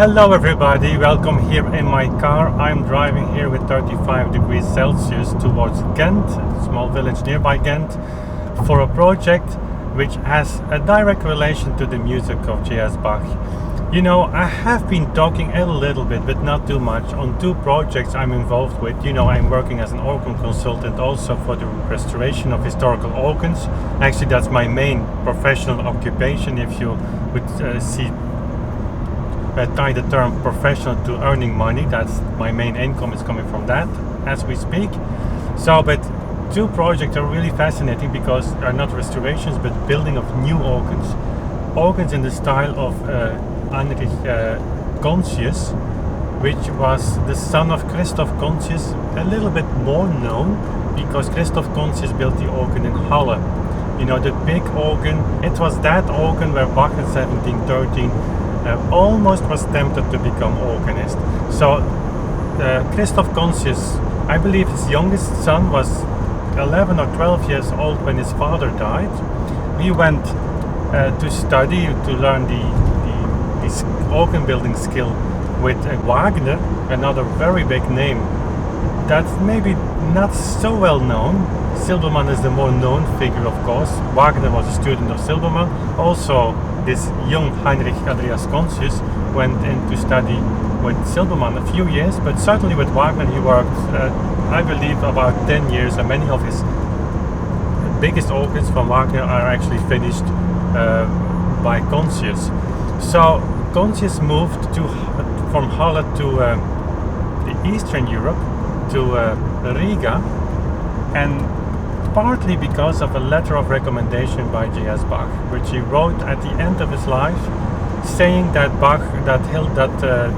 Hello everybody, welcome here in my car. I'm driving here with 35 degrees Celsius towards Ghent, a small village nearby Ghent, for a project which has a direct relation to the music of J.S. Bach. You know, I have been talking a little bit, but not too much, on two projects I'm involved with. You know, I'm working as an organ consultant also for the restoration of historical organs. Actually, that's my main professional occupation, if you would tie the term professional to earning money. That's my main income is coming from that as we speak. So, but two projects are really fascinating because they're not restorations but building of new organs in the style of Heinrich Contius, which was the son of Christoph Contius, a little bit more known because Christoph Contius built the organ in Halle. You know, the big organ. It was that organ where Bach in 1713 almost was tempted to become organist. So Christoph Contius, I believe his youngest son was 11 or 12 years old when his father died. He went to study, to learn this organ building skill with Wagner, another very big name that's maybe not so well known. Silbermann is the more known figure, of course. Wagner was a student of Silbermann. Also, this young Heinrich Andreas Contius went in to study with Silbermann a few years, but certainly with Wagner he worked, I believe, about 10 years, and many of his biggest organs from Wagner are actually finished by Contius. So Contius moved from Halle to the Eastern Europe, to Riga, and partly because of a letter of recommendation by J.S. Bach, which he wrote at the end of his life, saying that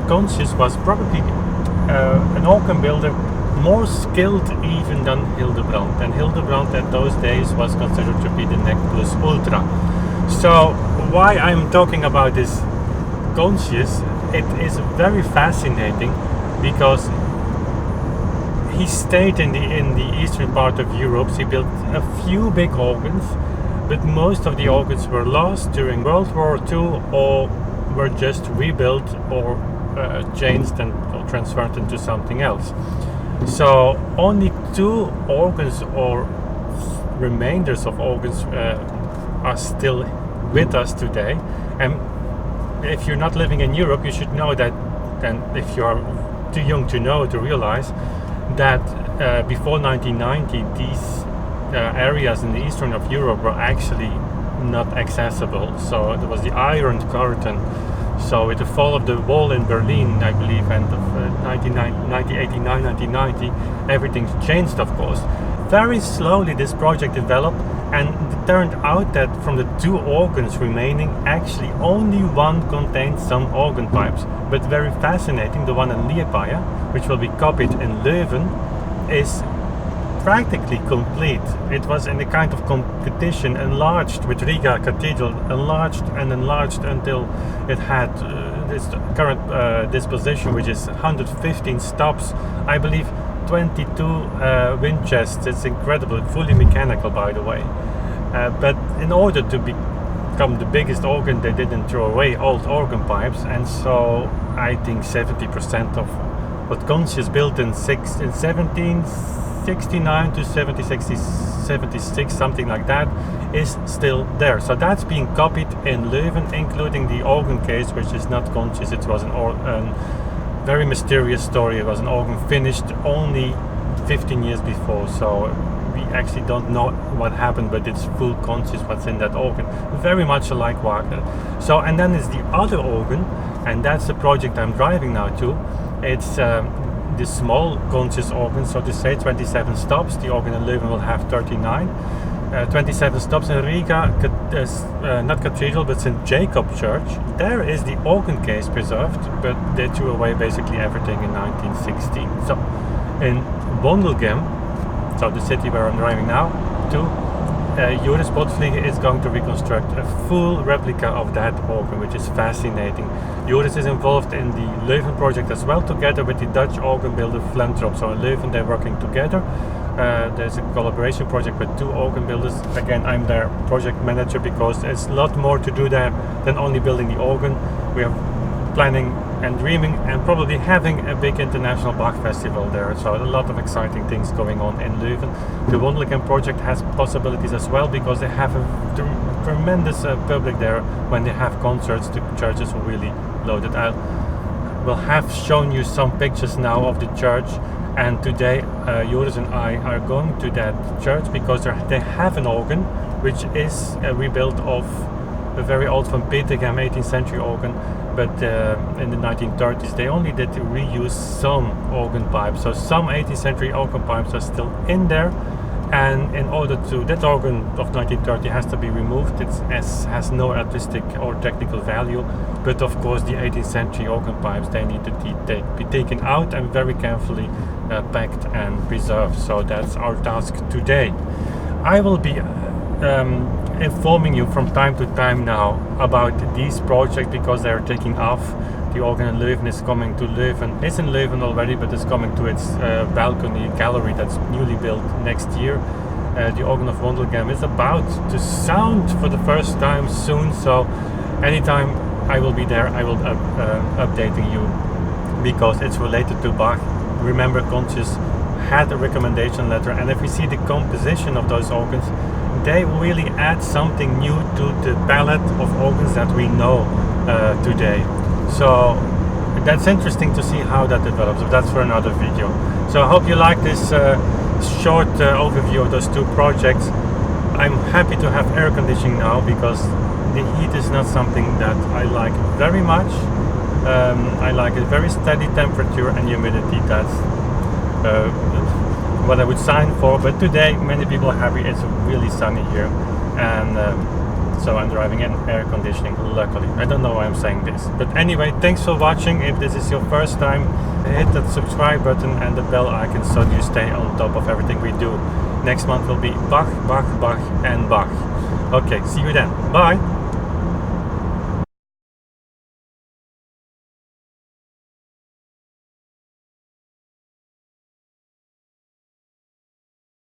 Contius was probably an organ builder more skilled even than Hildebrand, and Hildebrand at those days was considered to be the nec plus ultra. So why I'm talking about this Contius, it is very fascinating because he stayed in the eastern part of Europe. He built a few big organs, but most of the organs were lost during World War II or were just rebuilt or changed or transferred into something else. So only two organs or remainders of organs are still with us today. And if you're not living in Europe, you should know that, and if you are too young to know, to realize that before 1990 these areas in the eastern of Europe were actually not accessible. So there was the Iron Curtain. So with the fall of the wall in Berlin, I believe, end of 1989, 1990, everything changed, of course. Very slowly this project developed, and it turned out that from the two organs remaining, actually only one contained some organ pipes. But very fascinating, the one in Liepaja, which will be copied in Leuven, is practically complete. It was in a kind of competition, enlarged with Riga Cathedral, enlarged until it had this current disposition, which is 115 stops, I believe 22 wind chests. It's incredible, fully mechanical, by the way. But in order to become the biggest organ, they didn't throw away old organ pipes, and so I think 70% of what Contius built in 1769 to 76, something like that, is still there. So that's being copied in Leuven, including the organ case, which is not Contius. It was a very mysterious story. It was an organ finished only 15 years before, so we actually don't know what happened, but it's full Contius what's in that organ, very much like Wagner. So, and then is the other organ, and that's the project I'm driving now to. It's the small Contius organ, so to say, 27 stops. The organ in Leuven will have 39. 27 stops in Riga, not Cathedral, but St. Jacob Church. There is the organ case preserved, but they threw away basically everything in 1916. So in Wondelgem, so the city where I'm driving now to, Joris Botvliegen is going to reconstruct a full replica of that organ, which is fascinating. Joris is involved in the Leuven project as well, together with the Dutch organ builder Flentrop. So in Leuven they're working together. There's a collaboration project with two organ builders. Again, I'm their project manager because there's a lot more to do there than only building the organ. We are planning and dreaming and probably having a big international Bach festival there. So a lot of exciting things going on in Leuven. The Wondelgem project has possibilities as well because they have a tremendous public there when they have concerts. The church is really loaded. I will have shown you some pictures now of the church, and today Joris and I are going to that church because they have an organ which is a rebuild of a very old Van Peteghem 18th century organ, but in the 1930s they only did reuse some organ pipes, so some 18th century organ pipes are still in there, and in order to, that organ of 1930 has to be removed. It has no artistic or technical value, but of course the 18th century organ pipes, they need to be taken out and very carefully packed and preserved. So that's our task today. I will be informing you from time to time now about these projects because they're taking off. The organ in Leuven is coming to Leuven. It's in Leuven already, but it's coming to its balcony gallery that's newly built next year. The organ of Wondelgem is about to sound for the first time soon, so anytime I will be there I will updating you because it's related to Bach. Remember, Conscious had a recommendation letter, and if we see the composition of those organs, they really add something new to the palette of organs that we know today. So that's interesting to see how that develops, but that's for another video. So I hope you like this short overview of those two projects. I'm happy to have air conditioning now because the heat is not something that I like very much. I like a very steady temperature and humidity. That's what I would sign for, but today many people are happy. It's really sunny here, and so I'm driving in air conditioning, luckily. I don't know why I'm saying this, but anyway, thanks for watching. If this is your first time, hit that subscribe button and the bell icon so you stay on top of everything we do. Next month will be Bach, Bach, Bach and Bach. Okay, see you then. Bye.